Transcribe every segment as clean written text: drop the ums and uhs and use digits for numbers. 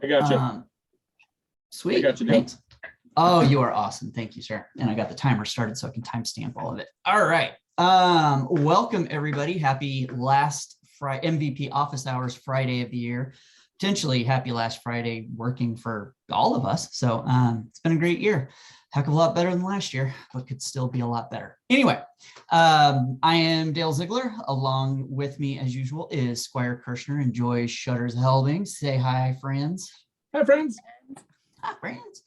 I got you. Sweet. I got you. Thanks. Oh, you are awesome. Thank you, sir. And I got the timer started so I can timestamp all of it. All right. Welcome, everybody. Happy last Friday, MVP Office Hours Friday of the year. Potentially happy last Friday working for all of us. So it's been a great year. Heck of a lot better than last year, but could still be a lot better. Anyway, I am Dale Ziegler. Along with me, as usual, is Squire Kirshner and Joy Shutters-Helbing. Say hi, friends. Hi, friends. Hi, friends.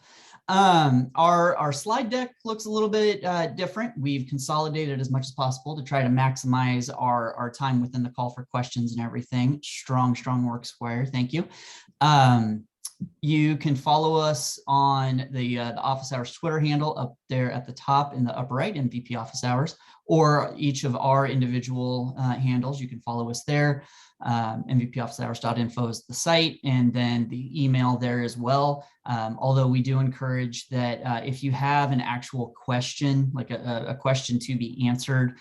Our slide deck looks a little bit different. We've consolidated as much as possible to try to maximize our time within the call for questions and everything. Strong work, Squire. Thank you. You can follow us on the Office Hours Twitter handle up there at the top in the upper right, MVP Office Hours, or each of our individual handles. You can follow us there. MVPofficehours.info is the site, and then the email there as well. Although we do encourage that if you have an actual question, like a question to be answered,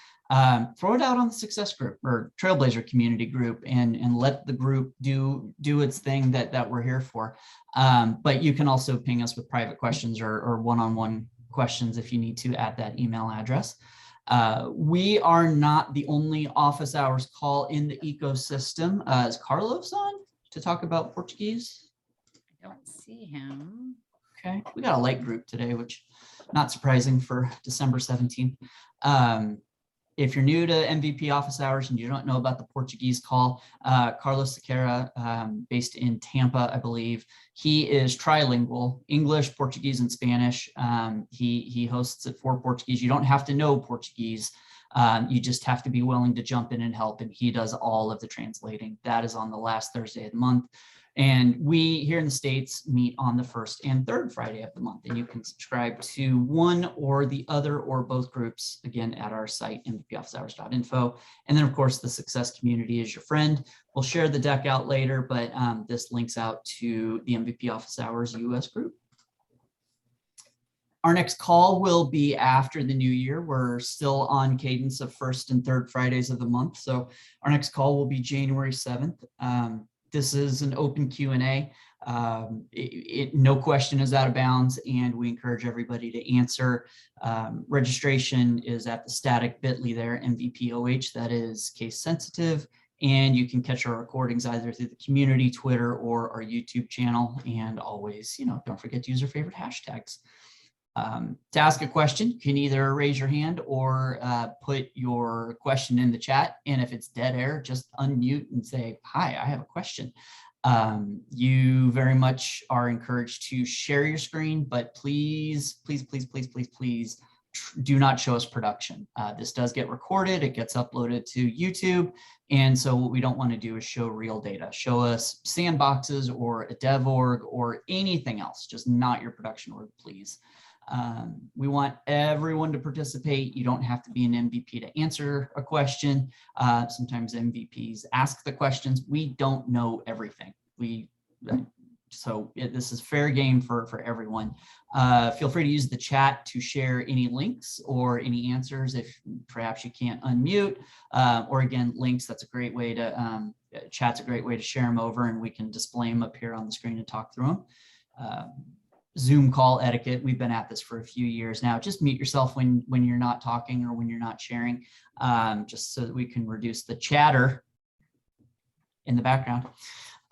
throw it out on the success group or Trailblazer community group and let the group do its thing that we're here for. But you can also ping us with private questions or one-on-one questions if you need to at that email address. We are not the only office hours call in the ecosystem. Is Carlos on to talk about Portuguese? I don't see him. Okay, we got a light group today, which not surprising for December 17th. If you're new to MVP Office Hours and you don't know about the Portuguese call, Carlos Sequeira, based in Tampa, I believe, he is trilingual, English, Portuguese, and Spanish. He hosts it for Portuguese. You don't have to know Portuguese. You just have to be willing to jump in and help, and he does all of the translating. That is on the last Thursday of the month. And we here in the States meet on the first and third Friday of the month. And you can subscribe to one or the other or both groups, again, at our site, mvpofficehours.info. And then, of course, the success community is your friend. We'll share the deck out later, but this links out to the MVP Office Hours US group. Our next call will be after the new year. We're still on cadence of first and third Fridays of the month. So our next call will be January 7th. This is an open Q&A. No question is out of bounds, and we encourage everybody to answer. Registration is at the static bit.ly there, MVPOH, that is case sensitive. And you can catch our recordings either through the community, Twitter, or our YouTube channel. And always, don't forget to use your favorite hashtags. To ask a question, you can either raise your hand or put your question in the chat. And if it's dead air, just unmute and say, hi, I have a question. You very much are encouraged to share your screen, but please do not show us production. This does get recorded. It gets uploaded to YouTube. And so what we don't want to do is show real data. Show us sandboxes or a dev org or anything else, just not your production org, please. We want everyone to participate. You don't have to be an MVP to answer a question. Sometimes MVPs ask the questions. We don't know everything. This is fair game for everyone. Feel free to use the chat to share any links or any answers if perhaps you can't unmute. Or again, links, that's a great way to, chat's a great way to share them over, and we can display them up here on the screen and talk through them. Zoom call etiquette. We've been at this for a few years now. Just mute yourself when you're not talking or when you're not sharing, just so that we can reduce the chatter in the background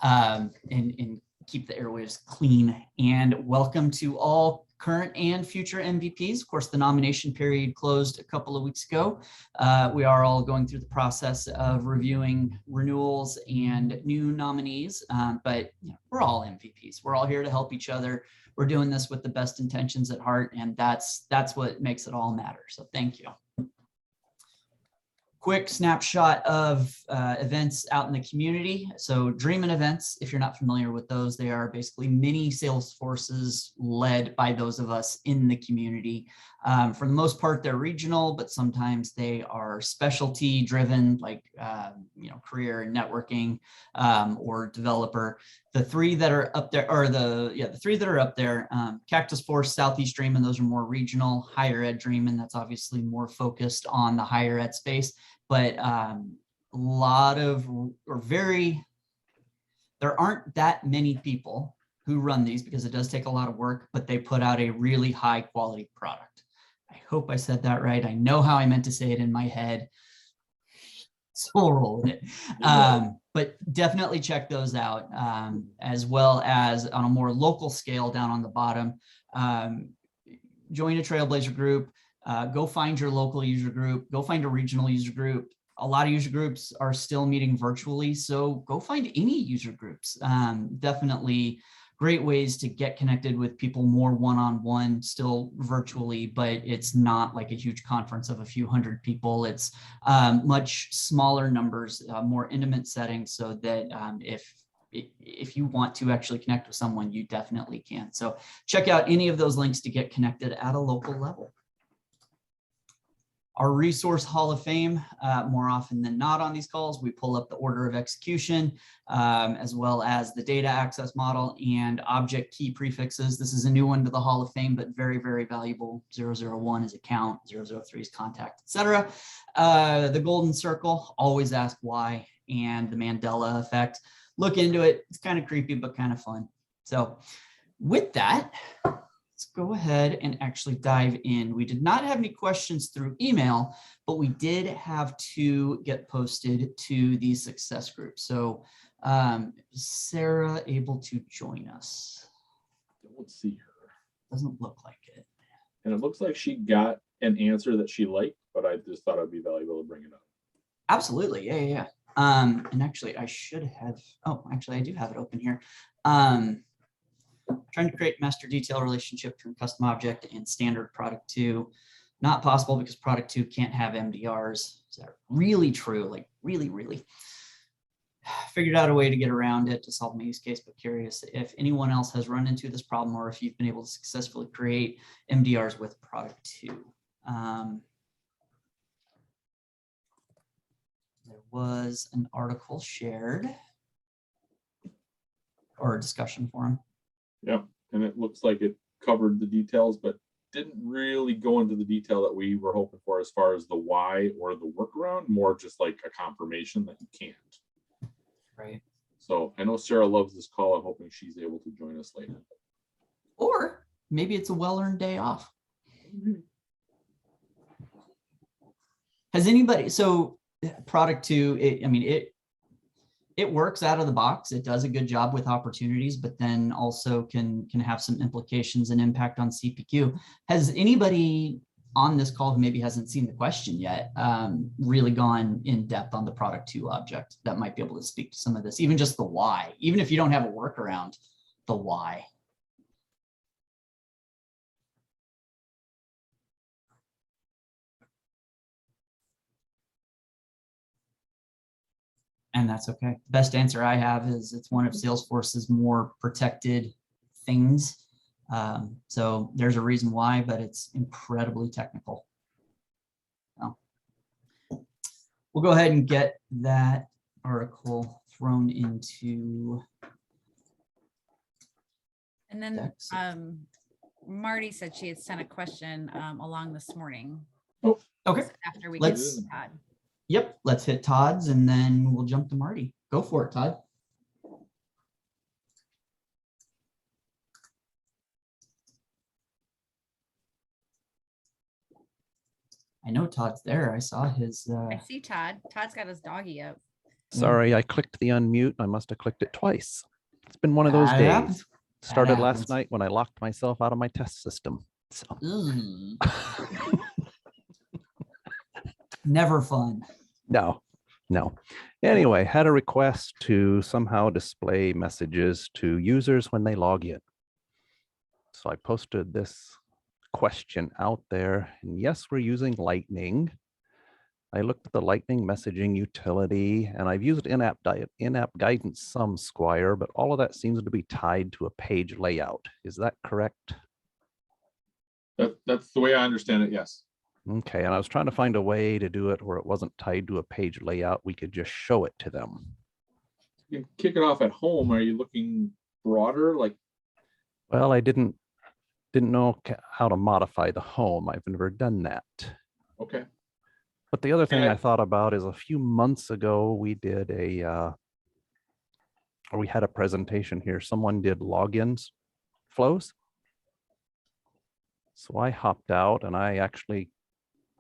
and keep the airwaves clean. And welcome to all current and future MVPs. Of course, the nomination period closed a couple of weeks ago. We are all going through the process of reviewing renewals and new nominees, but we're all MVPs. We're all here to help each other. We're doing this with the best intentions at heart, and that's what makes it all matter. So thank you. Quick snapshot of events out in the community. So Dreamin' events, if you're not familiar with those, they are basically mini sales forces led by those of us in the community. For the most part, they're regional, but sometimes they are specialty driven, like career and networking or developer. The three that are up there, or the three that are up there, Cactus Force, Southeast Dreamin', those are more regional. Higher Ed Dreamin', that's obviously more focused on the higher ed space. But there aren't that many people who run these because it does take a lot of work, but they put out a really high quality product. I hope I said that right. I know how I meant to say it in my head. So we'll roll with it. But definitely check those out, as well as on a more local scale down on the bottom. Join a Trailblazer group, go find your local user group, go find a regional user group. A lot of user groups are still meeting virtually, so go find any user groups. Definitely great ways to get connected with people more one-on-one, still virtually, but it's not like a huge conference of a few hundred people. It's much smaller numbers, more intimate settings, so that if you want to actually connect with someone, you definitely can. So check out any of those links to get connected at a local level. Our resource Hall of Fame, more often than not on these calls, we pull up the order of execution, as well as the data access model and object key prefixes. This is a new one to the Hall of Fame, but very, very valuable. 001 is account, 003 is contact, etc. The golden circle, always ask why, and the Mandela effect. Look into it. It's kind of creepy, but kind of fun. So with that, let's go ahead and actually dive in. We did not have any questions through email, but we did have two get posted to the success group. So Sarah able to join us? Let's see her. Doesn't look like it. And it looks like she got an answer that she liked, but I just thought it'd be valuable to bring it up. Absolutely. Yeah. And actually I should have, actually I do have it open here. Trying to create master detail relationship between custom object and standard product 2. Not possible because product 2 can't have MDRs. Is that really true? Like really? Figured out a way to get around it to solve my use case, but curious if anyone else has run into this problem or if you've been able to successfully create MDRs with product 2. There was an article shared or a discussion forum. Yep, and it looks like it covered the details, but didn't really go into the detail that we were hoping for as far as the why or the workaround, more just like a confirmation that you can't. Right. So I know Sarah loves this call. I'm hoping she's able to join us later. Or maybe it's a well-earned day off. Has anybody, so product 2, it works out of the box. It does a good job with opportunities, but then also can have some implications and impact on CPQ. Has anybody on this call who maybe hasn't seen the question yet really gone in depth on the product 2 object that might be able to speak to some of this, even just the why, even if you don't have a workaround, the why? And that's okay. The best answer I have is it's one of Salesforce's more protected things. So there's a reason why, but it's incredibly technical. So we'll go ahead and get that article thrown into. And then Marty said she had sent a question along this morning. Oh, okay. After we Let's- get to Todd. Yep, let's hit Todd's and then we'll jump to Marty. Go for it, Todd. I know Todd's there. I saw his. I see Todd. Todd's got his doggy up. Sorry, I clicked the unmute. I must have clicked it twice. It's been one of those That days. happens. Started happens. last night when I locked myself out of my test system. So Ugh. Never fun. no. Anyway, had a request to somehow display messages to users when they log in. So I posted this question out there, and yes, we're using Lightning. I looked at the Lightning messaging utility, and I've used in-app guidance some, Squire, but all of that seems to be tied to a page layout. Is that correct? That's the way I understand it, yes. Okay, and I was trying to find a way to do it where it wasn't tied to a page layout. We could just show it to them. You can kick it off at home. Are you looking broader? Like, Well, I didn't know how to modify the home. I've never done that. okay. But the other thing Okay. I thought about is a few months ago, we did a or we had a presentation here. Someone did logins flows. So I hopped out and I actually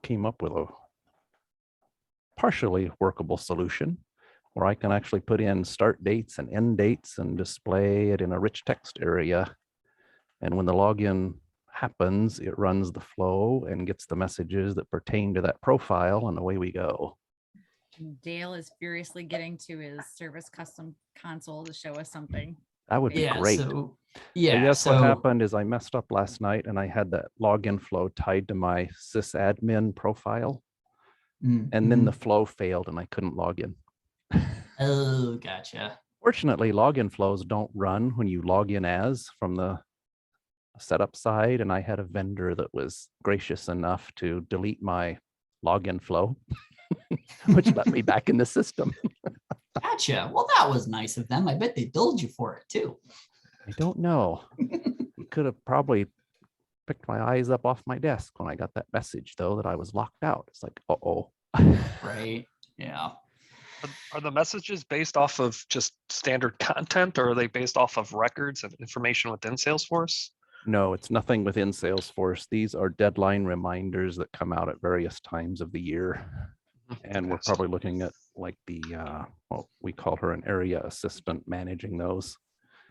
came up with a partially workable solution where I can actually put in start dates and end dates and display it in a rich text area. And when the login happens, it runs the flow and gets the messages that pertain to that profile, and away we go. Dale is furiously getting to his service custom console to show us something. That would be Yeah. great. So But yeah. yes, So what happened is I messed up last night and I had that login flow tied to my sysadmin profile, and then the flow failed and I couldn't log in. Oh, gotcha. Fortunately, login flows don't run when you log in as from the setup side, and I had a vendor that was gracious enough to delete my login flow, which let me back in the system. Gotcha. Well, that was nice of them. I bet they billed you for it too. I don't know. He could have probably picked my eyes up off my desk when I got that message, though, that I was locked out. It's like, uh-oh. Right. Yeah. Are the messages based off of just standard content, or are they based off of records and information within Salesforce? No, it's nothing within Salesforce. These are deadline reminders that come out at various times of the year. And we're Okay, probably looking at like the, well, we call her an area assistant managing those.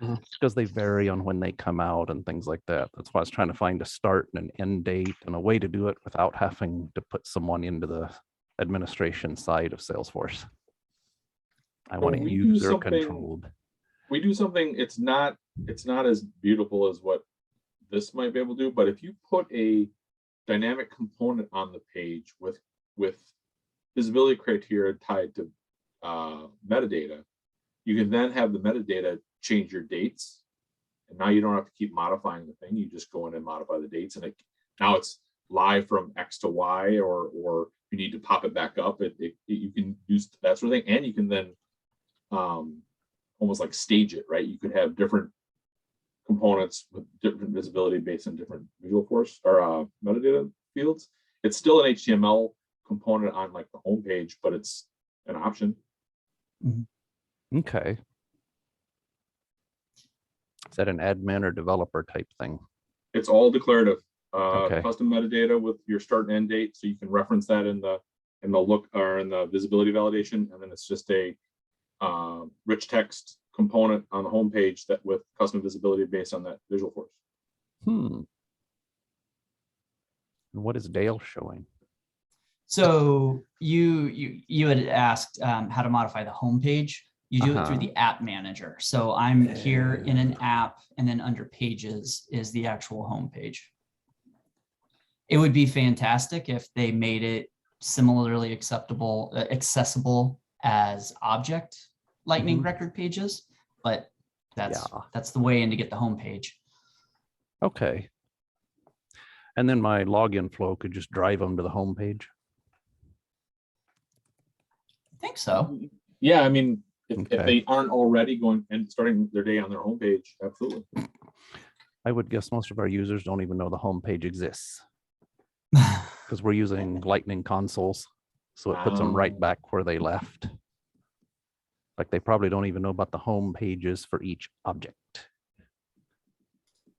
Mhm. Because they vary on when they come out and things like that. That's why I was trying to find a start and an end date and a way to do it without having to put someone into the administration side of Salesforce. I want it we do user something- controlled. We do something, it's not as beautiful as what this might be able to do, but if you put a dynamic component on the page with visibility criteria tied to metadata, you can then have the metadata change your dates. And now you don't have to keep modifying the thing. You just go in and modify the dates, and now it's live from X to Y, or you need to pop it back up. You can use that sort of thing, and you can then almost like stage it, right? You could have different components with different visibility based on different visual force or metadata fields. It's still an HTML component on like the home page, but it's an option. Okay. Is that an admin or developer type thing? It's all declarative. Okay. Custom metadata with your start and end date, so you can reference that in the look or in the visibility validation, and then it's just a rich text component on the home page that with custom visibility based on that visual force. And what is Dale showing? So you had asked how to modify the homepage. You do it through the app manager. So I'm here in an app, and then under pages is the actual homepage. It would be fantastic if they made it similarly accessible as object Lightning record pages, but that's the way in to get the homepage. Okay. And then my login flow could just drive them to the homepage. I think so. Yeah, I mean, if they aren't already going and starting their day on their homepage, absolutely. I would guess most of our users don't even know the homepage exists because we're using Lightning consoles. So it puts them right back where they left. Like they probably don't even know about the home pages for each object.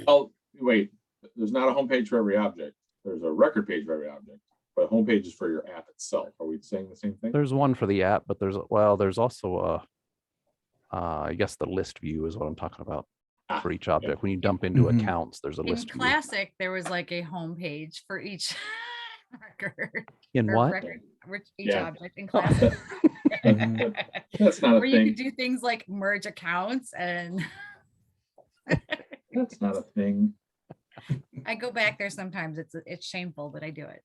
Oh, wait, there's not a homepage for every object. There's a record page for every object, but a homepage is for your app itself. Are we saying the same thing? There's one for the app, but there's also I guess the list view is what I'm talking about for each object. When you dump into accounts, there's a In list view. Classic, there was like a home page for each record. In or what? record, each Yeah. object in Classic. That's not a Where you thing. could do things like merge accounts, and That's not a thing. I go back there sometimes. It's shameful, but I do it.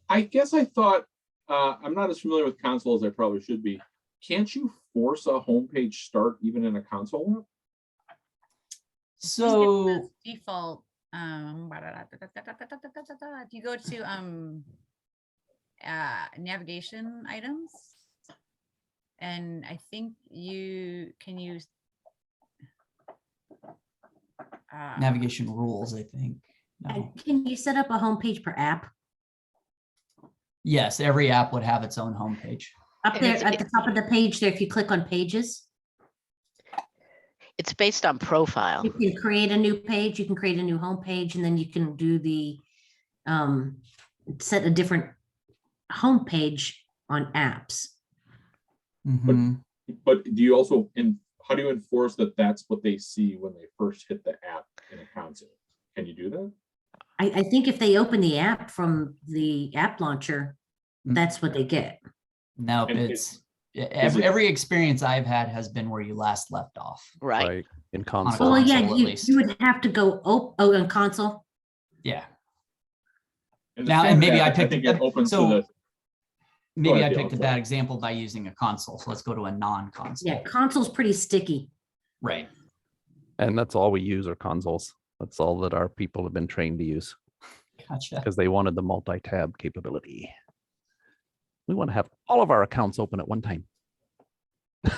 I guess I thought I'm not as familiar with console as I probably should be. Can't you force a homepage start even in a console app? So Default. If you go to navigation items, and I think you can use navigation rules, I think. No. And can you set up a homepage per app? Yes, every app would have its own homepage. Up And there it's- at the top of the page there, if you click on pages, It's based on profile. You can create a new page, you can create a new home page, and then you can do the, set a different home page on apps. Mhm. But do you also, how do you enforce that that's what they see when they first hit the app in a console? Can you do that? I think if they open the app from the app launcher, that's what they get. Nope, And it's it- every experience I've had has been where you last left off. Right. In a console. Well, yeah, console at least. you would have to go, on console. Yeah. And the Now, and standard maybe app, I picked think it opens to so the. maybe ahead, I Dale, picked a sorry. bad example by using a console. So let's go to a non-console. Yeah, console's pretty sticky. Right. And that's all we use are consoles. That's all that our people have been trained to use Gotcha. because they wanted the multi-tab capability. We want to have all of our accounts open at one time. Well,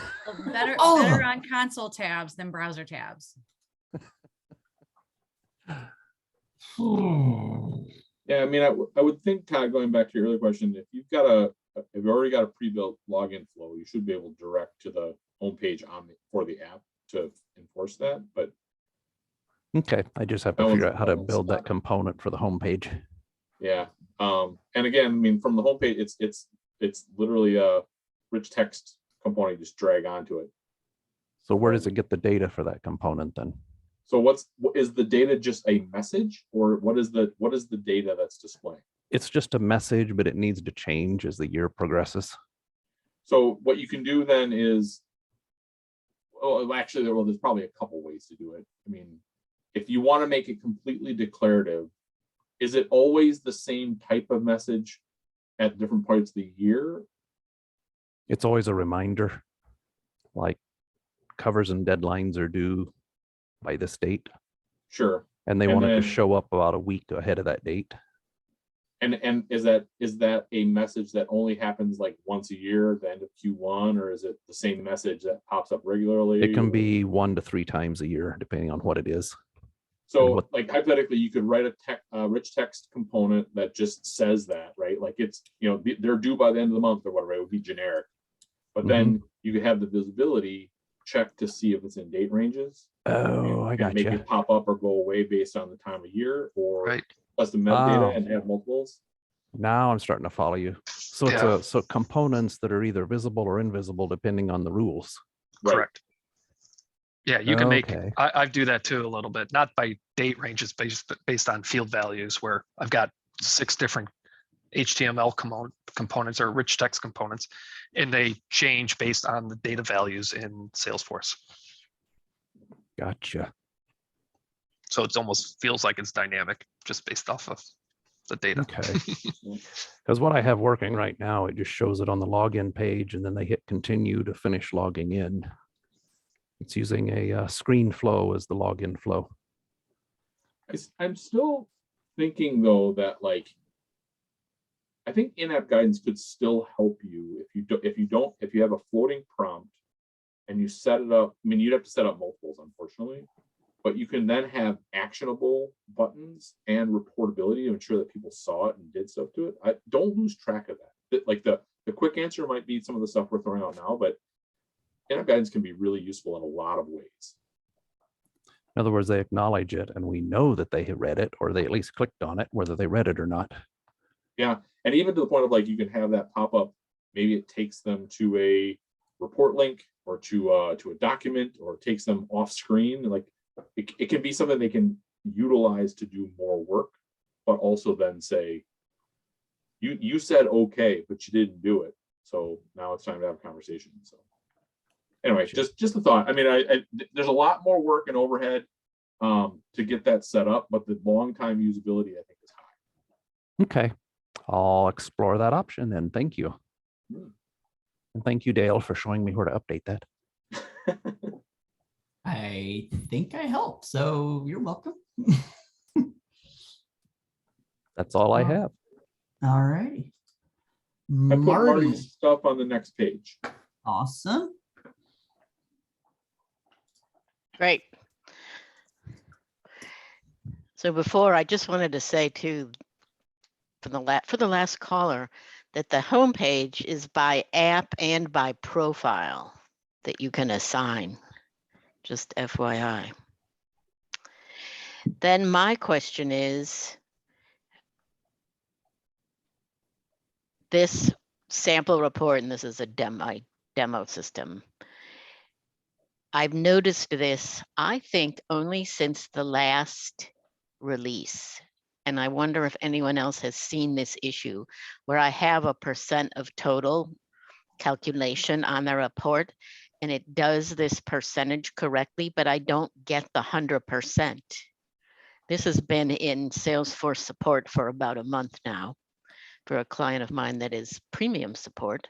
better All of better them. on console tabs than browser tabs. Yeah, I mean, I would think, Todd, going back to your earlier question, if you've already got a pre-built login flow, you should be able to direct to the homepage for the app to enforce that. But Okay, I just have That to one's- figure out how to that one's build that not- component for the homepage. yeah, and again, I mean, from the homepage, it's literally a rich text component. You just drag onto it. So where does it get the data for that component then? So is the data just a message, or what is the data that's displaying? It's just a message, but it needs to change as the year progresses. So what you can do then is, actually, there's probably a couple ways to do it. I mean, if you want to make it completely declarative, is it always the same type of message at different parts of the year? It's always a reminder, like covers and deadlines are due by this date, Sure. and they And want it to then- show up about a week ahead of that date. And is that a message that only happens like once a year at the end of Q1, or is it the same message that pops up regularly? It can be 1 to 3 times a year, depending on what it is. So what- like hypothetically, you could write a rich text component that just says that, right? Like it's, they're due by the end of the month or whatever, it would be generic. But then you could have the visibility check to see if it's in date ranges. Oh, I and got make you. it pop up or go away based on the time of year, or Right. custom metadata Oh. and have multiples. Now I'm starting to follow you. So Yeah. it's so components that are either visible or invisible depending on the rules. Right. Correct. Yeah, you can make, Okay. I do that too a little bit, not by date ranges based on field values where I've got 6 different HTML components or rich text components, and they change based on the data values in Salesforce. Gotcha. So it almost feels like it's dynamic just based off of the data. Okay. Because what I have working right now, it just shows it on the login page and then they hit continue to finish logging in. It's using a screen flow as the login flow. I'm still thinking though that like, I think in-app guidance could still help you if you have a floating prompt and you set it up. I mean, you'd have to set up multiples, unfortunately, but you can then have actionable buttons and reportability to ensure that people saw it and did stuff to it. I don't lose track of that. Like the quick answer might be some of the stuff we're throwing out now, but in-app guidance can be really useful in a lot of ways. In other words, they acknowledge it and we know that they have read it, or they at least clicked on it, whether they read it or not. Yeah, and even to the point of like, you can have that pop up. Maybe it takes them to a report link or to a document, or it takes them off screen. Like it can be something they can utilize to do more work, but also then say, you said okay, but you didn't do it. So now it's time to have a conversation. So anyway, just a thought. I mean, there's a lot more work and overhead to get that set up, but the long time usability I think is high. Okay. I'll explore that option then. Thank you. And thank you, Dale, for showing me where to update that. I think I helped, so you're welcome. That's all I have. All right. I put Marty, Marty's stuff on the next page. awesome. Great. So before, I just wanted to say too, for the last caller, that the homepage is by app and by profile that you can assign just FYI. Then my question is, this sample report, and this is a demo system. I've noticed this, I think, only since the last release. And I wonder if anyone else has seen this issue where I have a % of total calculation on the report, and it does this percentage correctly, but I don't get the 100%. This has been in Salesforce support for about a month now for a client of mine that is premium support.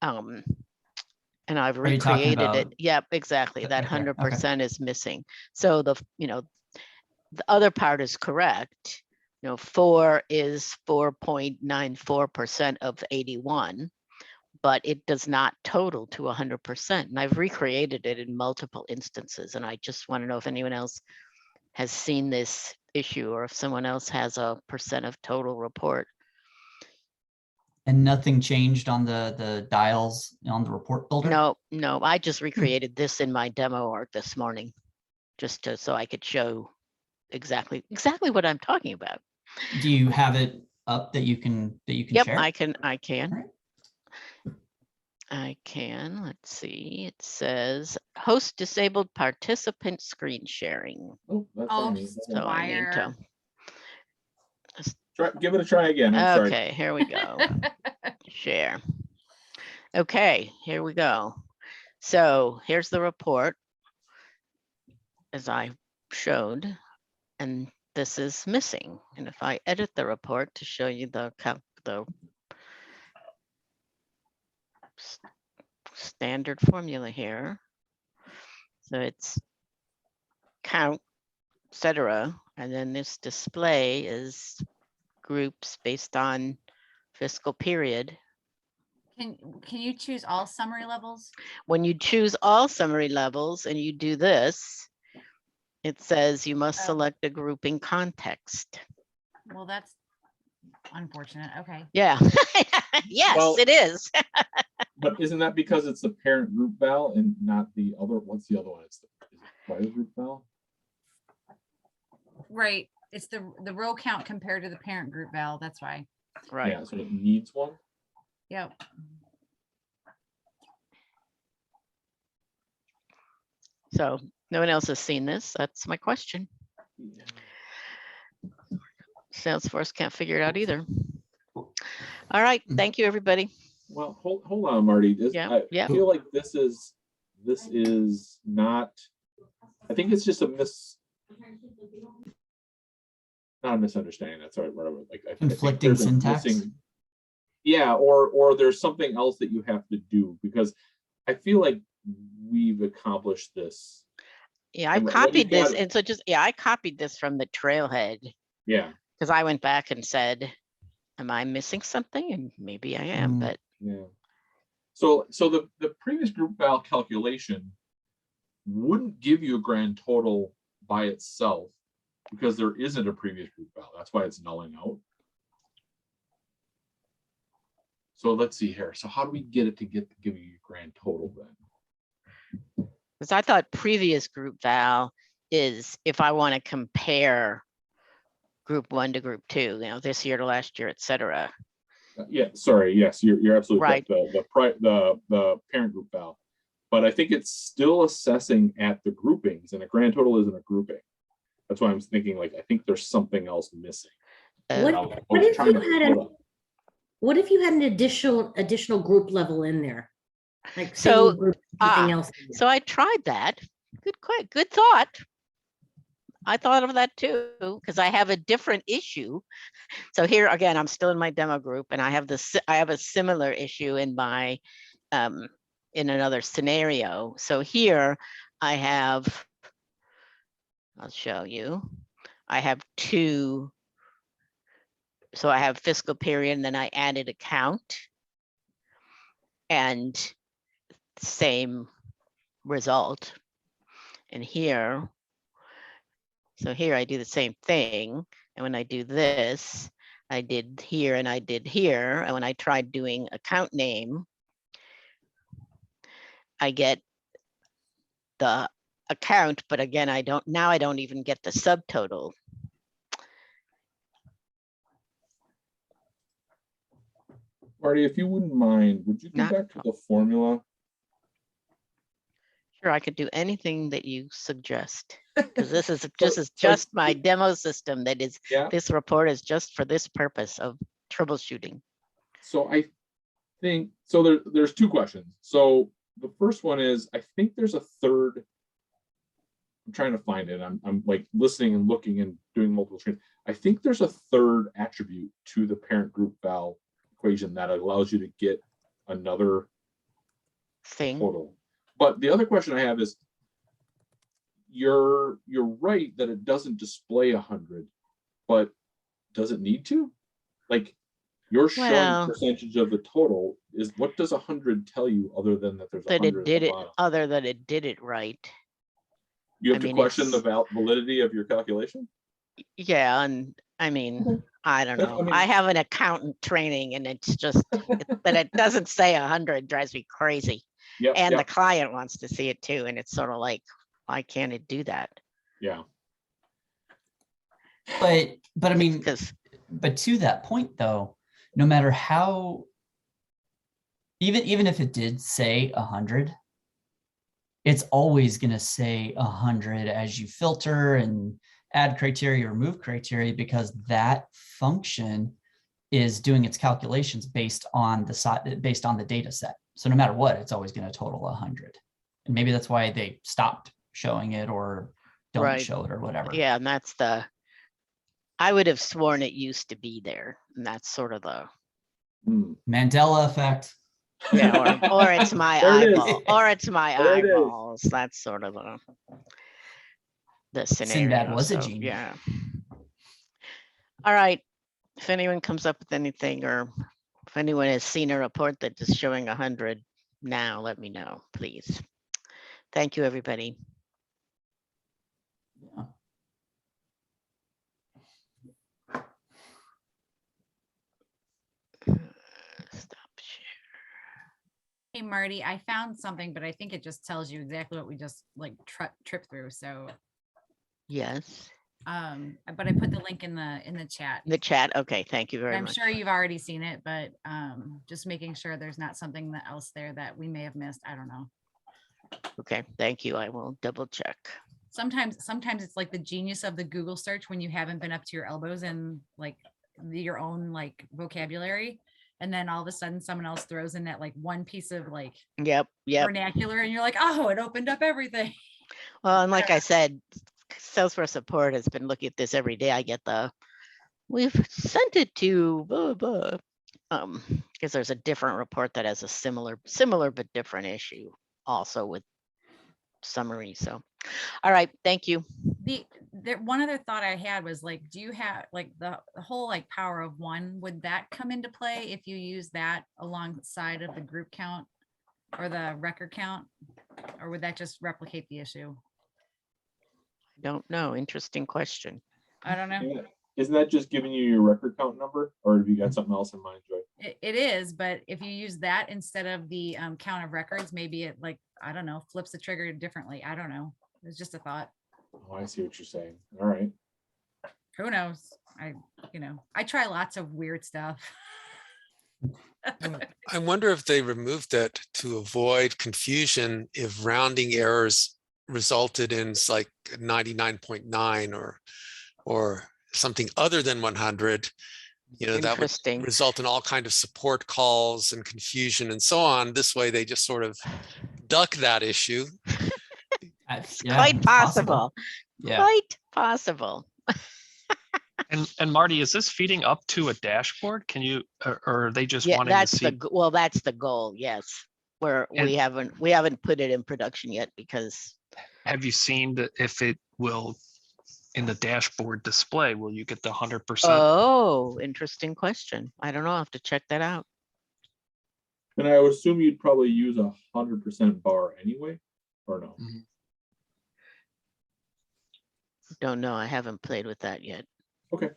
And I've Are you talking recreated it. about- Yep, exactly. That Okay, okay. 100% is missing. So the other part is correct. 4 is 4.94% of 81, but it does not total to 100%. And I've recreated it in multiple instances. And I just want to know if anyone else has seen this issue or if someone else has a % of total report. And nothing changed on the dials on the report builder? No, I just recreated this in my demo art this morning, just so I could show exactly what I'm talking about. Do you have it up that you can Yep, share? I can. Alright. I can. Let's see. It says host disabled participant screen sharing. Oh, that's Oh, on me. So I need to. Give it a try again. I'm sorry. Okay, here we go. Share. Okay, here we go. So here's the report as I showed, and this is missing. And if I edit the report to show you the standard formula here. So it's count, etc. And then this display is groups based on fiscal period. Can you choose all summary levels? When you choose all summary levels and you do this, it says you must Oh. select a grouping context. Well, that's unfortunate. Okay. Yeah. Yes, Well- it is. But isn't that because it's the parent group val and not the other? What's the other one? It's the prior group val. Right. It's the row count compared to the parent group val. That's why. Right. Yeah, so it needs one. Yep. So no one else has seen this. That's my question. Salesforce can't figure it out either. All right. Thank you, everybody. Well, hold on, Marty. Yeah, I yeah. feel like this is not. I think it's just not a misunderstanding. That's right. Whatever. Like I think Conflicting there's a syntax? Yeah, or there's something else that you have to do because I feel like we've accomplished this. Yeah, I And what copied you've this. got- And so I copied this from the trailhead Yeah, because I went back and said, am I missing something? And maybe I am, Mm. but yeah. So the previous group val calculation wouldn't give you a grand total by itself because there isn't a previous group val. That's why it's nulling out. So let's see here. So how do we get it to give you a grand total then? because I thought previous group val is if I want to compare group 1 to group 2, this year to last year, et cetera. Yeah, sorry. Yes, you're absolutely Right. correct. The parent group val, but I think it's still assessing at the groupings, and a grand total isn't a grouping. That's why I'm thinking like I think there's something else missing. What- Uh, I was what if trying you to had pull an- it up. What if you had an additional group level in there? Like So, same group, something else. in there? So I tried that. Good thought. I thought of that too, because I have a different issue. So here again, I'm still in my demo group and I have a similar issue in my in another scenario. So here I'll show you. I have 2. So I have fiscal period and then I added account and same result. And here, so here I do the same thing. And when I do this, I did here and I did here. And when I tried doing account name, I get the account, but again, I don't even get the subtotal. Marty, if you wouldn't mind, would you go Not- back to the formula? Sure, I could do anything that you suggest, because this is So just my demo system that is, Yeah. this report is just for this purpose of troubleshooting. So I think, so there's two questions. So the first one is, I think there's a third. I'm trying to find it. I'm like listening and looking and doing multiple screens. I think there's a third attribute to the parent group val equation that allows you to get another Thing. total. But the other question I have is, you're right that it doesn't display 100, but does it need to? Like, you're showing Well- percentage of the total. Is what does 100 tell you other than that there's That 100 it did at the it, bottom? other than it did it right. You have I to mean, question the it's- validity of your calculation. Yeah, and I mean, Okay. I don't That's- I know. mean- I have an accountant training and it's just, that it doesn't say 100 drives me crazy. Yep. And the Yep. client wants to see it too. And it's sort of like, why can't it do that? Yeah. But I mean, Because but to that point though, no matter how, even if it did say 100, it's always going to say 100 as you filter and add criteria, remove criteria, because that function is doing its calculations based on the data set. So no matter what, it's always going to total 100. And maybe that's why they stopped showing it or don't Right. show it or whatever. yeah, and that's I would have sworn it used to be there. And that's sort of the, Hmm. Mandela effect. yeah, or it's my There it is. eyeball, or it's my There it is. eyeballs. That's sort of the scenario. Sinbad was a So, genie. yeah. All right. If anyone comes up with anything, or if anyone has seen a report that is showing 100 now, let me know, please. Thank you, everybody. Yeah. Stop share. Hey, Marty, I found something, but I think it just tells you exactly what we just like tripped through. So, Yes, but I put the link in the chat. the chat. Okay, thank you very I'm much. sure you've already seen it, but just making sure there's not something else there that we may have missed. I don't know. Okay, thank you. I will double check. Sometimes it's like the genius of the Google search when you haven't been up to your elbows in like your own like vocabulary. And then all of a sudden someone else throws in that like one piece of like Yep. vernacular and you're like, oh, it opened up everything. Well, and like I said, Salesforce support has been looking at this every day. I get we've sent it to blah, blah. Because there's a different report that has a similar but different issue also with summary. So, all right, thank you. The one other thought I had was like, do you have like the whole like power of one? Would that come into play if you use that alongside of the group count or the record count? Or would that just replicate the issue? Don't know. Interesting question. I don't know. Yeah. Isn't that just giving you your record count number, or have you got something else in mind, Joy? It is, but if you use that instead of the count of records, maybe it like, I don't know, flips the trigger differently. I don't know. It's just a thought. Oh, I see what you're saying. All right. Who knows? I try lots of weird stuff. I wonder if they removed that to avoid confusion if rounding errors resulted in like 99.9 or something other than 100. That would Interesting. result in all kind of support calls and confusion and so on. This way they just sort of duck that issue. Yeah, Quite it's possible. possible. Yeah. Quite possible. And Marty, is this feeding up to a dashboard? Can you, or are they just Yeah, wanting to that's see? that's the goal. Yes. Where we haven't put it in production yet because Have you seen that if it will, in the dashboard display, will you get the 100%? oh, interesting question. I don't know. I'll have to check that out. And I would assume you'd probably use 100% bar anyway, or no? Don't know. I haven't played with that yet. Okay.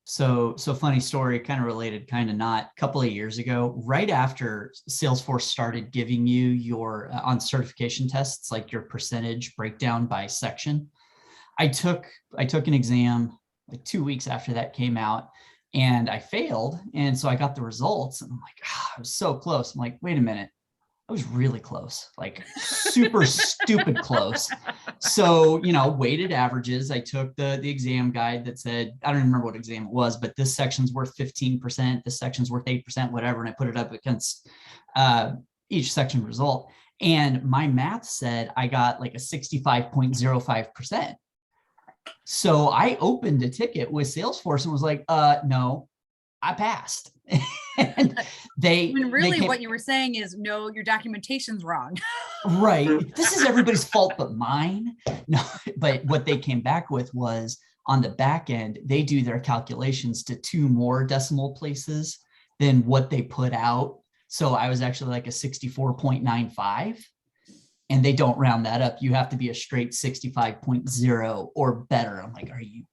So funny story, kind of related, kind of not. A couple of years ago, right after Salesforce started giving you your on certification tests, like your percentage breakdown by section, I took an exam like 2 weeks after that came out, and I failed. And so I got the results, and I'm like, I was so close. I'm like, wait a minute, I was really close, like super stupid close. So, weighted averages. I took the exam guide that said, I don't even remember what exam it was, but this section's worth 15%, this section's worth 8%, whatever. And I put it up against each section result. And my math said I got like a 65.05%. So I opened a ticket with Salesforce and was like, no, I passed. And When really came, what you were saying is, no, your documentation's wrong. right. This is everybody's fault but mine. No, but what they came back with was on the back end, they do their calculations to 2 more decimal places than what they put out. So I was actually like a 64.95. And they don't round that up. You have to be a straight 65.0 or better. I'm like, are you?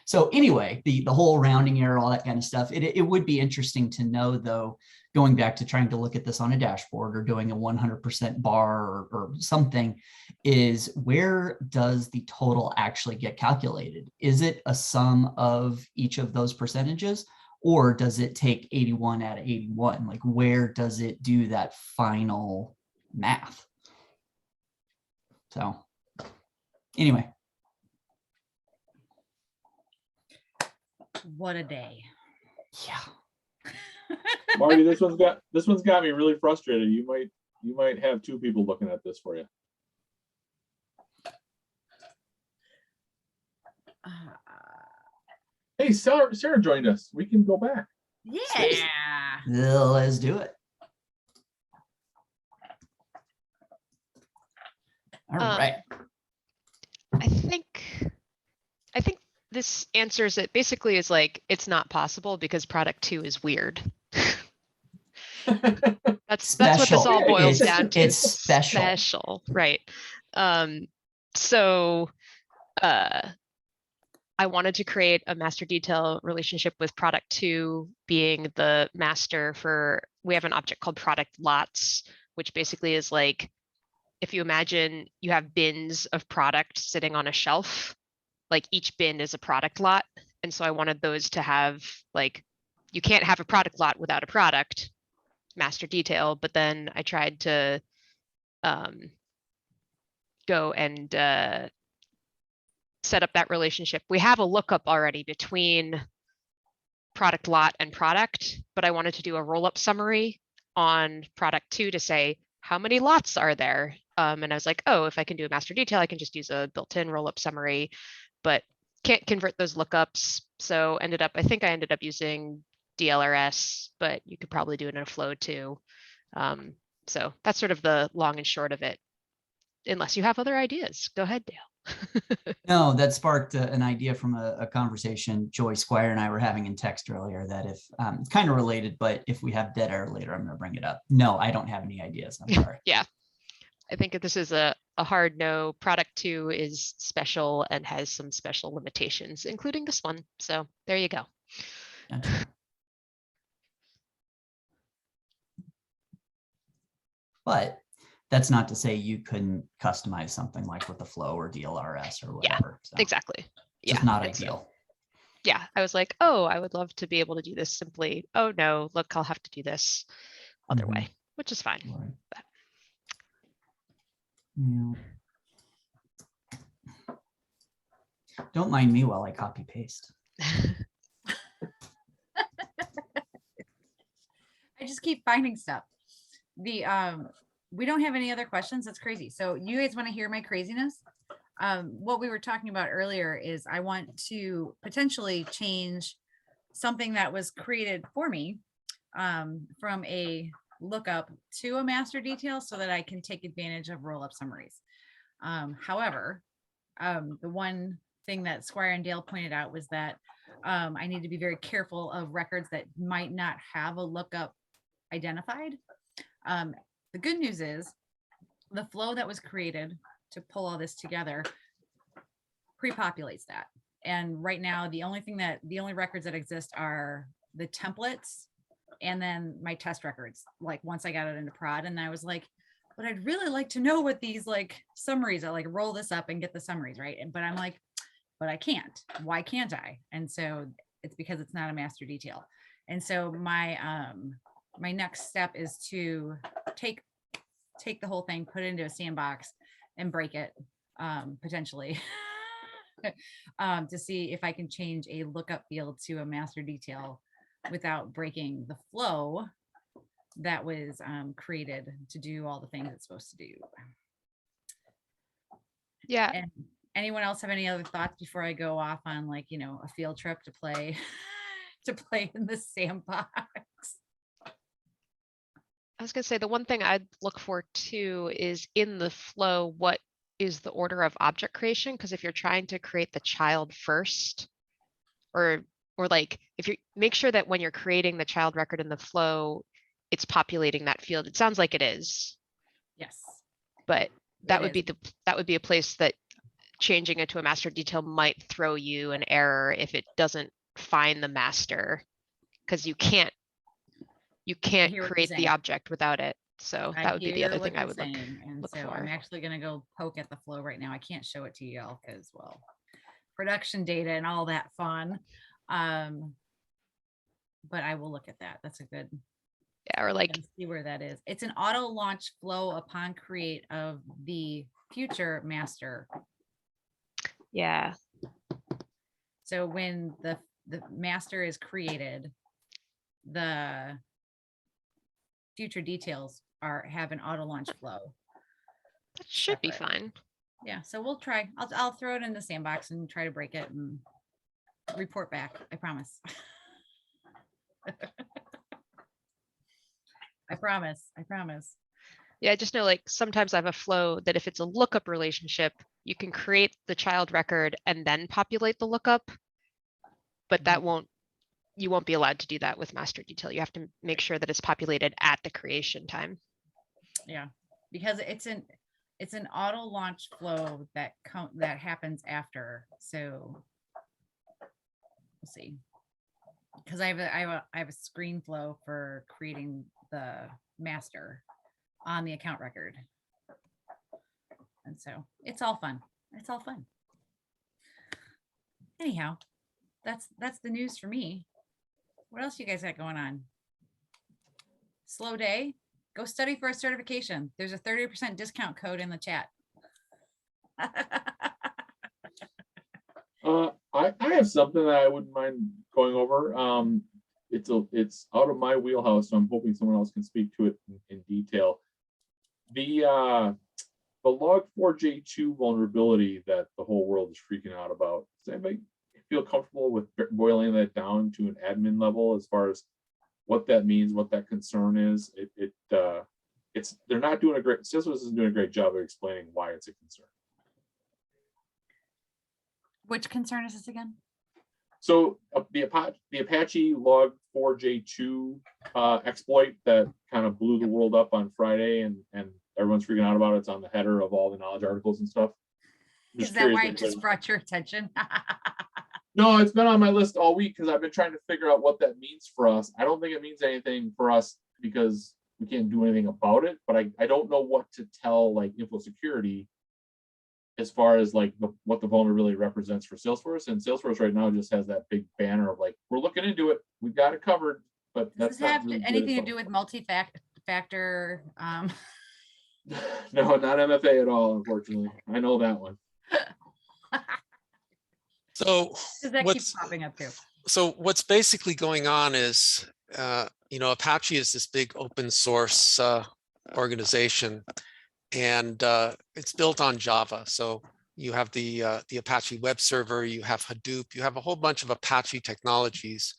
So anyway, the whole rounding error, all that kind of stuff, it would be interesting to know, though, going back to trying to look at this on a dashboard or doing a 100% bar or something, is where does the total actually get calculated? Is it a sum of each of those percentages, or does it take 81 out of 81? Like, where does it do that final math? So anyway. What a day. Yeah. Marty, this one's got me really frustrated. You might have 2 people looking at this for you. Hey, Sarah joined us. We can go back. Yeah. Let's do it. All right. I think this answers it. Basically, is like, it's not possible because product 2 is weird. That's what this all boils down to. It's special. Special, right? So I wanted to create a master detail relationship with product 2 being the master for, we have an object called product lots, which basically is like, if you imagine you have bins of product sitting on a shelf, like each bin is a product lot. And so I wanted those to have, like, you can't have a product lot without a product master detail. But then I tried to go and set up that relationship. We have a lookup already between product lot and product, but I wanted to do a roll-up summary on product 2 to say, how many lots are there? And I was like, oh, if I can do a master detail, I can just use a built-in roll-up summary, but can't convert those lookups. So I think I ended up using DLRS, but you could probably do it in a flow too. So that's sort of the long and short of it. Unless you have other ideas, go ahead, Dale. No, that sparked an idea from a conversation Joy Squire and I were having in text earlier, that if it's kind of related, but if we have dead air later, I'm going to bring it up. No, I don't have any ideas. I'm sorry. Yeah, I think this is a hard no. Product 2 is special and has some special limitations, including this one. So there you go. Gotcha. But that's not to say you couldn't customize something like with the flow or DLRS or whatever. Yeah, exactly. Just not ideal. Yeah, I was like, oh, I would love to be able to do this simply. Oh no, look, I'll have to do this other way, which is fine. Right. But. Yeah. Don't mind me while I copy paste. I just keep finding stuff. We don't have any other questions. That's crazy. So you guys want to hear my craziness? What we were talking about earlier is I want to potentially change something that was created for me from a lookup to a master detail so that I can take advantage of roll-up summaries. However, the one thing that Squire and Dale pointed out was that I need to be very careful of records that might not have a lookup identified. The good news is the flow that was created to pull all this together pre-populates that. And right now, the only records that exist are the templates and then my test records, like once I got it into prod. And I was like, but I'd really like to know what these like summaries are, like roll this up and get the summaries, right? But I'm like, but I can't. Why can't I? And so it's because it's not a master detail. And so my my next step is to take the whole thing, put it into a sandbox and break it potentially to see if I can change a lookup field to a master detail without breaking the flow that was created to do all the things it's supposed to do. Yeah. And anyone else have any other thoughts before I go off on like, you know, a field trip to play in the sandbox? I was gonna say the one thing I'd look for too is in the flow, what is the order of object creation? Because if you're trying to create the child first, or like if you make sure that when you're creating the child record in the flow, it's populating that field. It sounds like it is, Yes. but that It would be is. that would be a place that changing it to a master detail might throw you an error if it doesn't find the master, because you can't hear what you're create the saying. object without it. So that would be the hear other what thing I you're would saying. And look so for. I'm actually going to go poke at the flow right now. I can't show it to you all because, well, production data and all that fun. But I will look at that. That's a good, Yeah, or like, let's see where that is. It's an auto launch flow upon create of the future master. yeah, So when the master is created, the future details have an auto launch flow. that should be Separate. fine. Yeah, so we'll try. I'll throw it in the sandbox and try to break it and report back. I promise. I promise. I promise. Yeah, I just know like sometimes I have a flow that if it's a lookup relationship, you can create the child record and then populate the lookup, but that you won't be allowed to do that with master detail. You have to make sure that it's populated at the creation time. Yeah, because it's an auto launch flow that happens after. So we'll see. Because I have a screen flow for creating the master on the account record. And so it's all fun. It's all fun. Anyhow, that's the news for me. What else you guys got going on? Slow day. Go study for a certification. There's a 30% discount code in the chat. I have something that I wouldn't mind going over. It's out of my wheelhouse, so I'm hoping someone else can speak to it in detail. The Log4j2 vulnerability that the whole world is freaking out about. Does anybody feel comfortable with boiling that down to an admin level as far as what that means, what that concern is? They're not doing a great. Salesforce isn't doing a great job of explaining why it's a concern. Which concern is this again? So the Apache Log4j2 exploit that kind of blew the world up on Friday, and everyone's freaking out about it. It's on the header of all the knowledge articles and stuff. Is that why it just brought your attention? No, it's been on my list all week because I've been trying to figure out what that means for us. I don't think it means anything for us because we can't do anything about it, but I don't know what to tell like info security as far as like what the vulnerability represents for Salesforce. And Salesforce right now just has that big banner of like, we're looking into it, we've got it covered, but Does that's this have not really anything to do with multi-factor? No, not MFA at all, unfortunately. I know that one. So That keeps popping up too. So what's basically going on is, Apache is this big open source organization, and it's built on Java. So you have the Apache web server, you have Hadoop, you have a whole bunch of Apache technologies,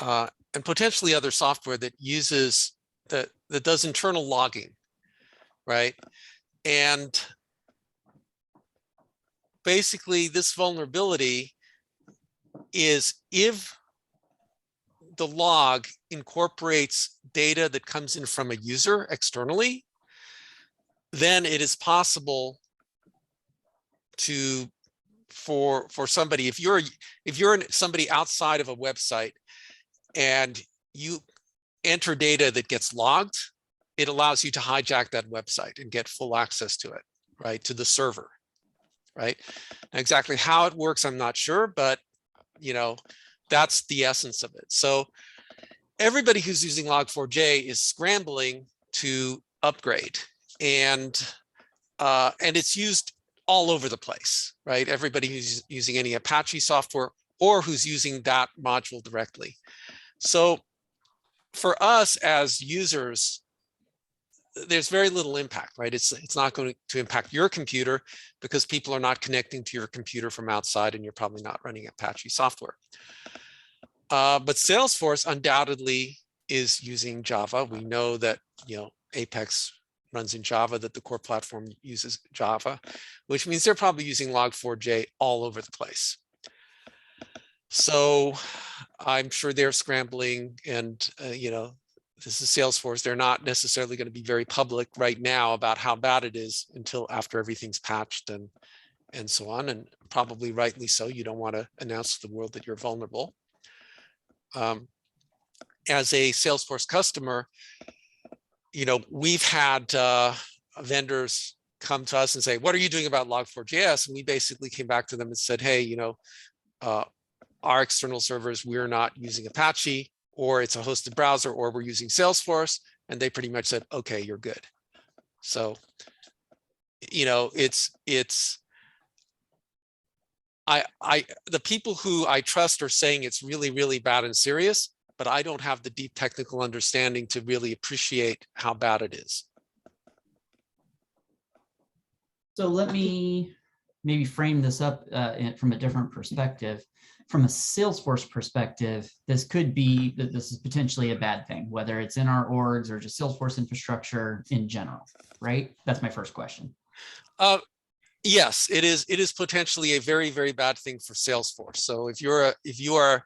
and potentially other software that uses that does internal logging, right? And basically this vulnerability is if the log incorporates data that comes in from a user externally, then it is possible to for somebody, if you're somebody outside of a website and you enter data that gets logged, it allows you to hijack that website and get full access to it, right, to the server, right? Now, exactly how it works, I'm not sure, but that's the essence of it. So everybody who's using Log4j is scrambling to upgrade, and it's used all over the place, right? Everybody who's using any Apache software or who's using that module directly. So for us as users, there's very little impact, right? It's not going to impact your computer because people are not connecting to your computer from outside, and you're probably not running Apache software. But Salesforce undoubtedly is using Java. We know that Apex runs in Java, that the core platform uses Java, which means they're probably using Log4j all over the place. So I'm sure they're scrambling, and this is Salesforce. They're not necessarily going to be very public right now about how bad it is until after everything's patched and so on, and probably rightly so. You don't want to announce to the world that you're vulnerable. As a Salesforce customer, we've had vendors come to us and say, what are you doing about Log4j? And we basically came back to them and said, hey, our external servers, we're not using Apache, or it's a hosted browser, or we're using Salesforce. And they pretty much said, okay, you're good. So, the people who I trust are saying it's really, really bad and serious, but I don't have the deep technical understanding to really appreciate how bad it is. So let me maybe frame this up from a different perspective. From a Salesforce perspective, this could be that this is potentially a bad thing, whether it's in our orgs or just Salesforce infrastructure in general, right? That's my first question. Yes, it is. It is potentially a very, very bad thing for Salesforce. So if you are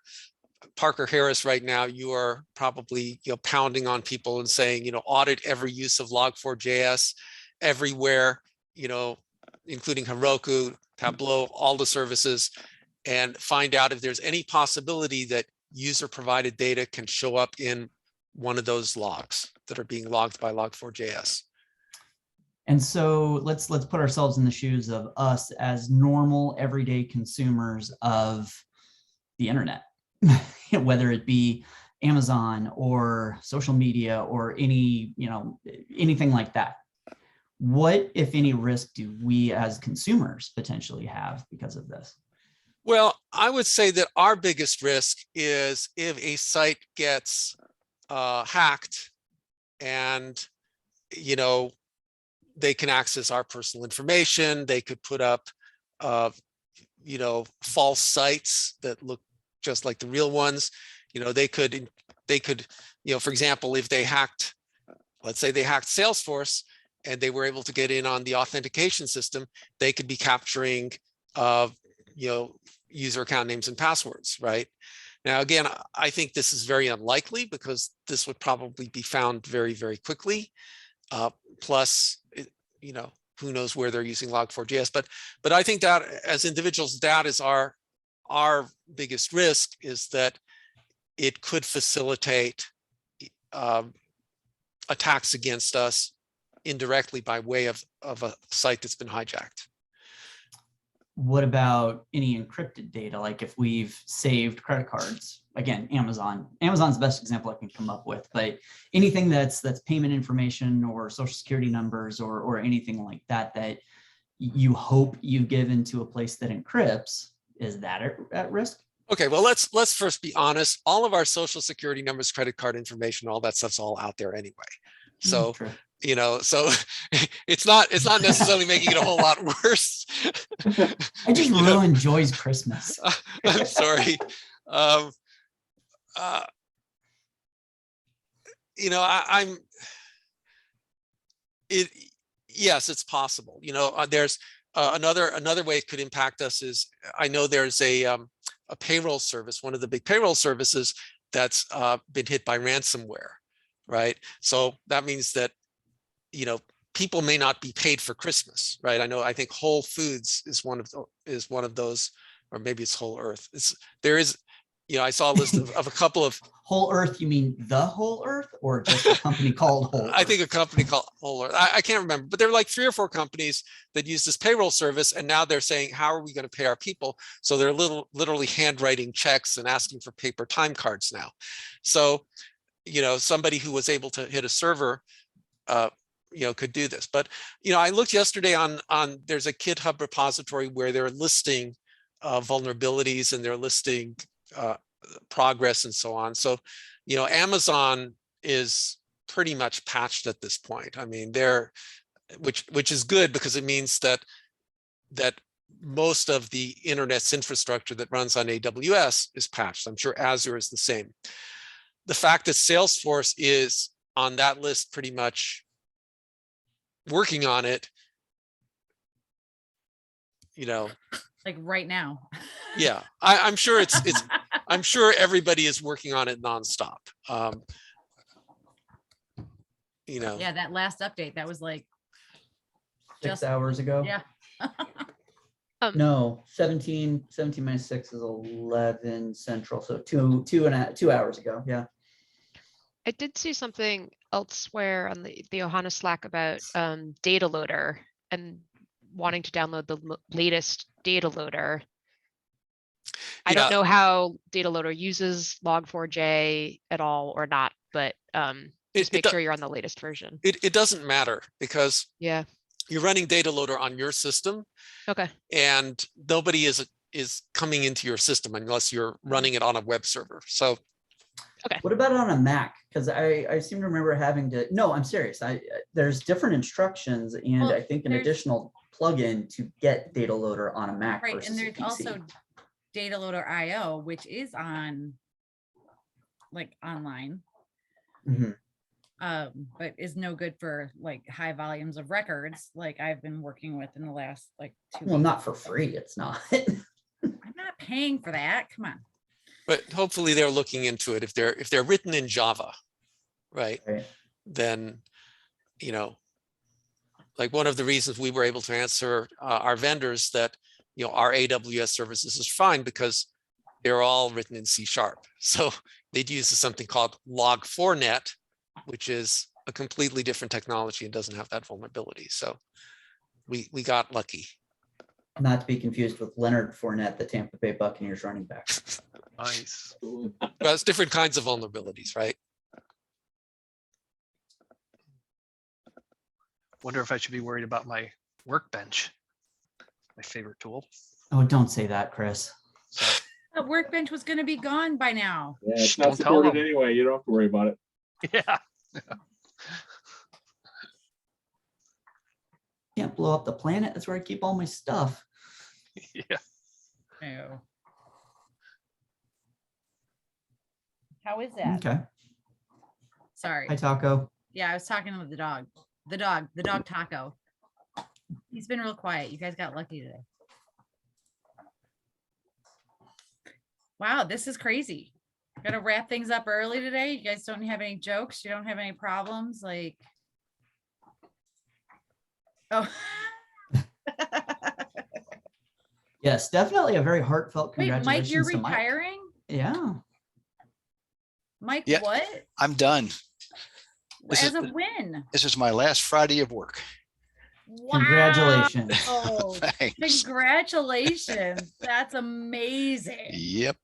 Parker Harris right now, you are probably pounding on people and saying, audit every use of Log4j everywhere, including Heroku, Tableau, all the services, and find out if there's any possibility that user provided data can show up in one of those logs that are being logged by Log4j. And so let's put ourselves in the shoes of us as normal everyday consumers of the internet, whether it be Amazon or social media or anything like that. What, if any, risk do we as consumers potentially have because of this? Well, I would say that our biggest risk is if a site gets hacked and, they can access our personal information. They could put up, false sites that look just like the real ones. They could, for example, if they hacked, let's say they hacked Salesforce and they were able to get in on the authentication system, they could be capturing, user account names and passwords, right? Now, again, I think this is very unlikely because this would probably be found very, very quickly. Plus, who knows where they're using Log4j. But I think that as individuals, that is our biggest risk, is that it could facilitate attacks against us indirectly by way of a site that's been hijacked. What about any encrypted data? Like if we've saved credit cards, again, Amazon's the best example I can come up with, but anything that's payment information or social security numbers or anything like that, that you hope you give into a place that encrypts, is that at risk? Okay, well, let's first be honest. All of our social security numbers, credit card information, all that stuff's all out there anyway. So, True. so it's not necessarily making it a whole lot worse. I just ruined Joy's Christmas. I'm sorry. Yes, it's possible. There's another way it could impact us is, I know there's a payroll service, one of the big payroll services that's been hit by ransomware, right? So that means that, people may not be paid for Christmas, right? I think Whole Foods is one of those, or maybe it's Whole Earth. I saw a list of a couple of. Whole Earth, you mean the Whole Earth, or just a company called Whole Earth? I think a company called Whole Earth. I can't remember, but there are like 3 or 4 companies that use this payroll service, and now they're saying, how are we going to pay our people? So they're literally handwriting checks and asking for paper time cards now. So, somebody who was able to hit a server, could do this. But, I looked yesterday on there's a GitHub repository where they're listing vulnerabilities, and they're listing progress and so on. So, Amazon is pretty much patched at this point. I mean, which is good, because it means that most of the internet's infrastructure that runs on AWS is patched. I'm sure Azure is the same. The fact that Salesforce is on that list, pretty much working on it, Like right now. Yeah, I'm sure I'm sure everybody is working on it nonstop. Yeah, that last update, that was like 6 hours ago. yeah. No, 17 minus 6 is 11 Central. So 2 hours ago. Yeah. I did see something elsewhere on the Ohana Slack about data loader and wanting to download the latest data loader. I don't know how data loader uses Log4j at all or not, but just make sure you're on the latest version. It doesn't matter, because Yeah. you're running data loader on your system, Okay. and nobody is coming into your system unless you're running it on a web server. So What about on a Mac? Because I seem to remember having to. No, I'm serious. There's different instructions, and Well, I think an there's- additional plugin to get data loader on a Mac Right, versus and a there's PC. also data loader IO, which is on like online, Mhm. but is no good for like high volumes of records like I've been working with in the last like 2 Well, weeks. not for free. It's not. I'm not paying for that. Come on. but hopefully they're looking into it. If they're written in Java, right, Right. then, like one of the reasons we were able to answer our vendors that, our AWS services is fine, because they're all written in C#. So they'd use something called Log4j, which is a completely different technology and doesn't have that vulnerability. So we got lucky. Not to be confused with Leonard Fournette, the Tampa Bay Buccaneers running back. Nice. But it's different kinds of vulnerabilities, right? Wonder if I should be worried about my workbench, my favorite tool. Oh, don't say that, Chris. So That workbench was going to be gone by now. Yeah, Shh, it's not don't tell supported them. anyway. You don't have to worry about it. yeah. Can't blow up the planet. That's where I keep all my stuff. Yeah. Oh. How is that? Okay. Sorry. Hi, Taco. Yeah, I was talking with the dog. The dog Taco. He's been real quiet. You guys got lucky today. Wow, this is crazy. Gotta wrap things up early today. You guys don't have any jokes. You don't have any problems. Like, oh. Yes, definitely a very heartfelt Wait, congratulations Mike, you're to Mike. retiring? Yeah. Mike, Yeah. what? I'm done. This As is- a win. This is my last Friday of work. Congratulations. Wow. Thanks. Congratulations. That's amazing. Yep.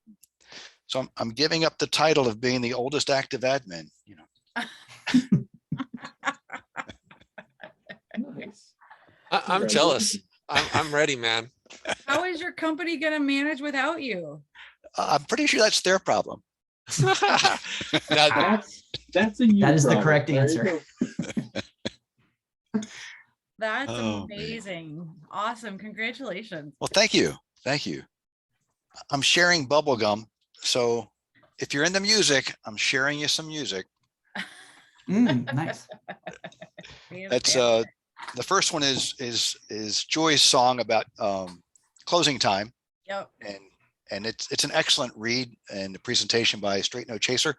So I'm giving up the title of being the oldest active admin, Nice. I'm jealous. I'm ready, man. How is your company going to manage without you? I'm pretty sure that's their problem. Now, That's a you That is the problem. correct There you answer. go. That's Oh, man. amazing. Awesome. Congratulations. Well, thank you. Thank you. I'm sharing bubble gum. So if you're into music, I'm sharing you some music. Nice. That's the first one is Joy's song about closing time. Yep. And it's an excellent read and a presentation by Straight No Chaser.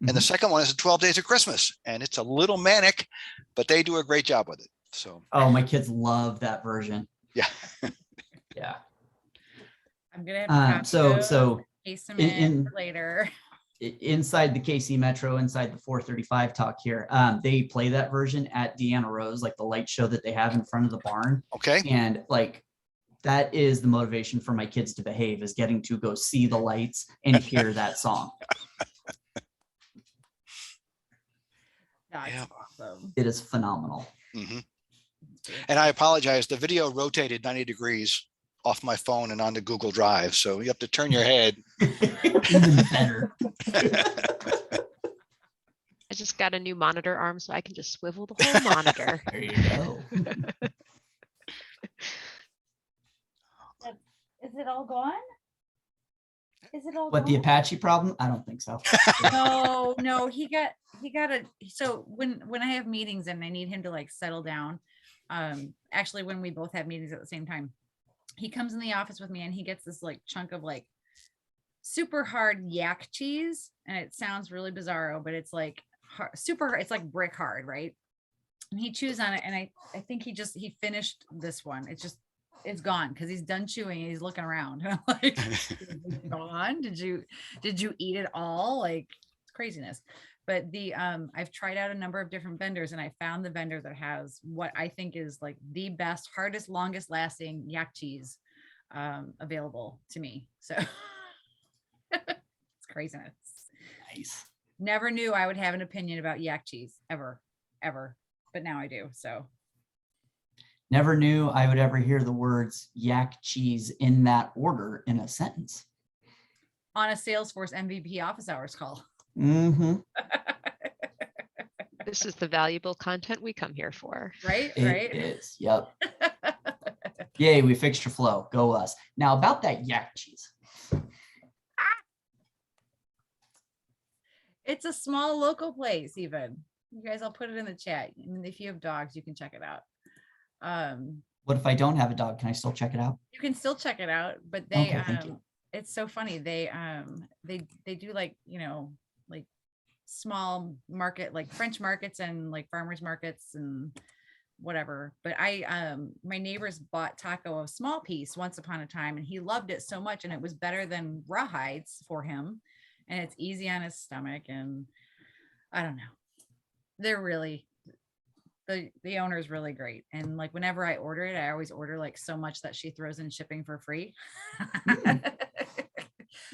And the Mhm. second one is 12 Days of Christmas, and it's a little manic, but they do a great job with it. So, Oh, my kids love that version. yeah. Yeah. I'm gonna have to So case them in- in in- for later. inside the KC Metro, inside the 435 talk here, they play that version at Deanna Rose, like the light show that they have in front of the barn. Okay. And like, that is the motivation for my kids to behave, is getting to go see the lights and hear that song. That's Yeah. awesome. It is phenomenal. hmm And I apologize. The video rotated 90 degrees off my phone and onto Google Drive. So you have to turn your head. Even better. I just got a new monitor arm, so I can just swivel the whole monitor. There you go. Is it all gone? Is it all What, the gone? Apache problem? I don't think so. No, he got so when I have meetings and I need him to like settle down, actually when we both have meetings at the same time, he comes in the office with me and he gets this like chunk of like super hard yak cheese, and it sounds really bizarro, but it's like super, it's like brick hard, right? And he chews on it, and I think he finished this one. It's gone because he's done chewing and he's looking around. And I'm like, is it gone? Did you eat it all? Like, it's craziness. But I've tried out a number of different vendors, and I found the vendor that has what I think is like the best, hardest, longest lasting yak cheese available to me. So it's craziness. Nice. Never knew I would have an opinion about yak cheese ever, but now I do. So Never knew I would ever hear the words yak cheese in that order in a sentence. on a Salesforce MVP office hours call. Mm-hmm. This is the valuable content we come here for. Right. It is. Yep. Yay, we fixed your flow. Go us. Now about that yak cheese. It's a small local place. Even you guys, I'll put it in the chat. I mean, if you have dogs, you can check it out. What if I don't have a dog? Can I still check it out? You can still check it out, but they Okay, thank you. it's so funny. They do like, like small market, like French markets and like farmers markets and whatever. But my neighbors bought Taco a small piece once upon a time, and he loved it so much, and it was better than rawhides for him, and it's easy on his stomach. And I don't know, they're really, the owner is really great. And like whenever I order it, I always order like so much that she throws in shipping for free.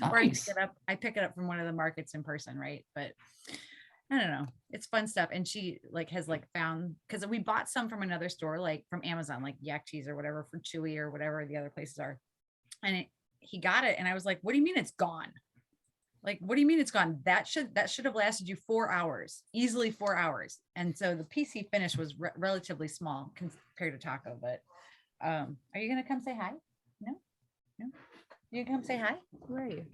Or Nice. I pick it up from one of the markets in person, right? But I don't know, it's fun stuff. And she like has like found, because we bought some from another store, like from Amazon, like yak cheese or whatever for Chewy or whatever the other places are. And he got it, and I was like, what do you mean it's gone? Like, what do you mean it's gone? That should have lasted you 4 hours, easily 4 hours. And so the PC finish was relatively small compared to Taco. But are you gonna come say hi? No. You can come say hi. Where are you?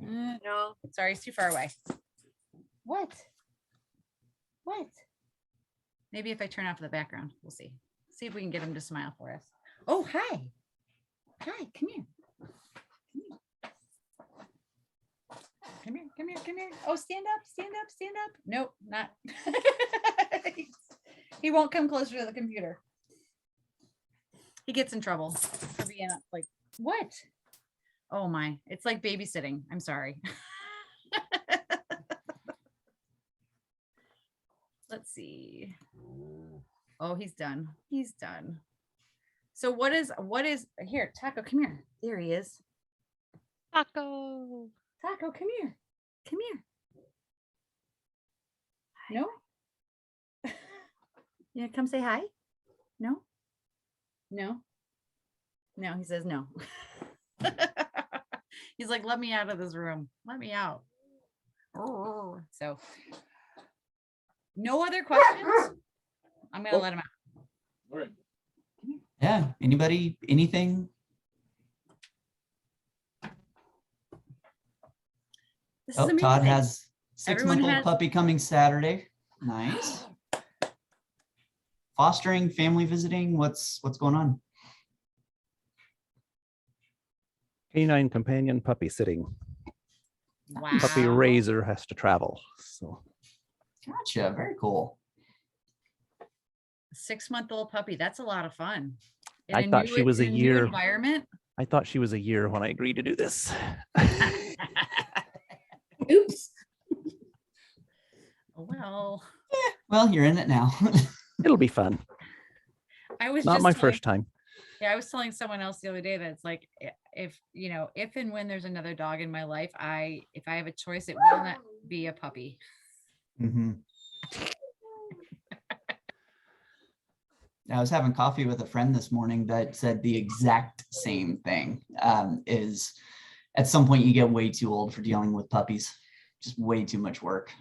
No, sorry, it's too far away. What? Maybe if I turn off the background, we'll see. See if we can get him to smile for us. Oh, hi. Come here. Come here. Oh, stand up. Nope, not. He won't come closer to the computer. He gets in trouble for being like, what? Oh my, it's like babysitting. I'm sorry. Let's see. Oh, he's done. So what is here? Taco, come here. There he is. Taco. Taco, come here. No? Yeah, come say hi. No, he says no. He's like, let me out of this room. Let me out. So no other questions. I'm gonna let him out. All right. Yeah. Anybody? Anything? This is Oh, Todd amazing. has Everyone 6-month-old has- puppy coming Saturday. Nice. Fostering, family visiting. What's going on? Canine companion puppy sitting. Wow. Puppy raiser has to travel. So Gotcha. Very cool. 6-month-old puppy. That's a lot of fun. I thought she was a in year. New environment. I thought she was a year when I agreed to do this. Oops. Well, Well, you're in it now. It'll be fun. I was Not just my telling- first time. Yeah, I was telling someone else the other day that it's like if and when there's another dog in my life, if I have a choice, it will not be a puppy. Mhm. I was having coffee with a friend this morning that said the exact same thing. Is at some point you get way too old for dealing with puppies. Just way too much work.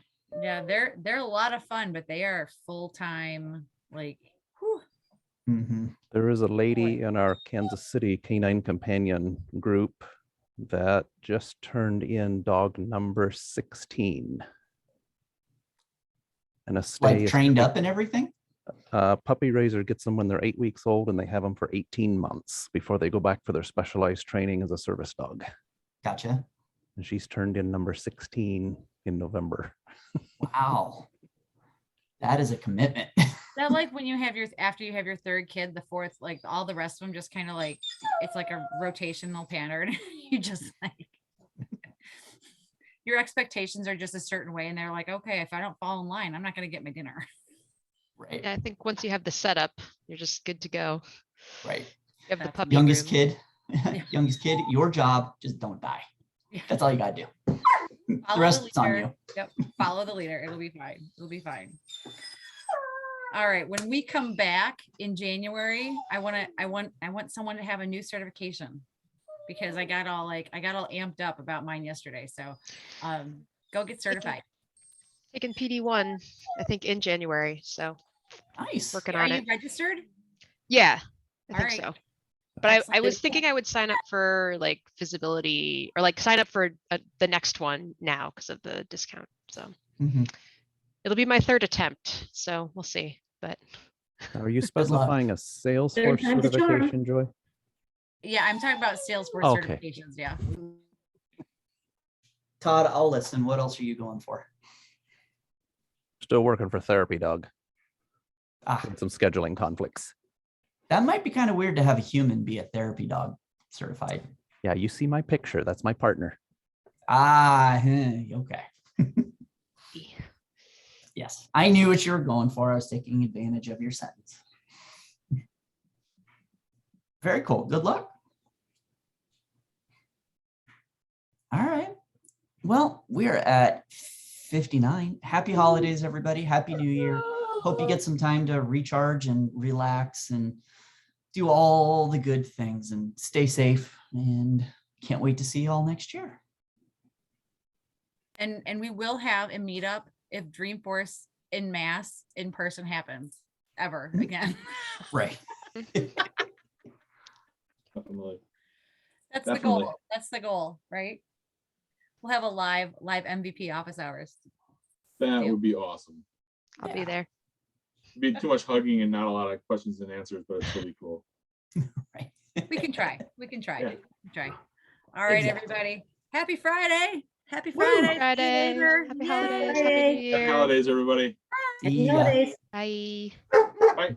Yeah, they're a lot of fun, but they are full-time, like, whew. Mhm. There is a lady in our Kansas City Canine Companion group that just turned in dog number 16. And a stay Like is trained up and everything. puppy raiser gets them when they're 8 weeks old, and they have them for 18 months before they go back for their specialized training as a service dog. Gotcha. And she's turned in number 16 in November. Wow. That is a commitment. That like when you have after you have your third kid, the fourth, like all the rest of them just kind of like, it's like a rotational pattern. You just like, your expectations are just a certain way. And they're like, okay, if I don't fall in line, I'm not going to get my dinner. Right. Yeah, I think once you have the setup, you're just good to go. Right. You have the That's puppy Youngest groom. kid, youngest kid, your job, just don't die. Yeah. That's all you gotta do. The Follow rest is on leader. you. Yep. Follow the leader. It'll be fine. It'll be fine. All right. When we come back in January, I want someone to have a new certification because I got all amped up about mine yesterday. So go get certified. Taking PD1, I think in January. So Nice. working Are on you it. registered? Yeah, I All think right. so. But I Excellent. was thinking I would sign up for like visibility or like sign up for the next one now because of the discount. So Mhm. it'll be my third attempt. So we'll see. But Are you luck. specifying a Salesforce time's a charm. certification, Joy? Yeah, I'm talking about Salesforce Okay. certifications. Yeah. Todd, I'll listen. What else are you going for? Still working for Therapy Dog. Ah, Had some scheduling conflicts. that might be kind of weird to have a human be a therapy dog certified. Yeah, you see my picture. That's my partner. Ah, okay. Yes, I knew what you were going for. I was taking advantage of your sentence. Very cool. Good luck. All right. Well, we're at 59. Happy holidays, everybody. Happy New Year. Hope you get some time to recharge and relax and do all the good things and stay safe. And can't wait to see you all next year. And we will have a meetup if Dreamforce in mass in person happens ever again. Right. Definitely. That's the Definitely. goal. That's the goal, right? We'll have a live MVP office hours. That Yeah. would be awesome. I'll be there. It'd be too much hugging and not a lot of questions and answers, but it's really cool. Right. We can try. We can try. Yeah. Try. All right, Exactly. everybody. Happy Friday. Happy Woo! Friday. See you Friday. later. Happy Yay. holidays. Happy New Friday. Year. Happy holidays, everybody. See Happy ya. holidays. Bye. Bye.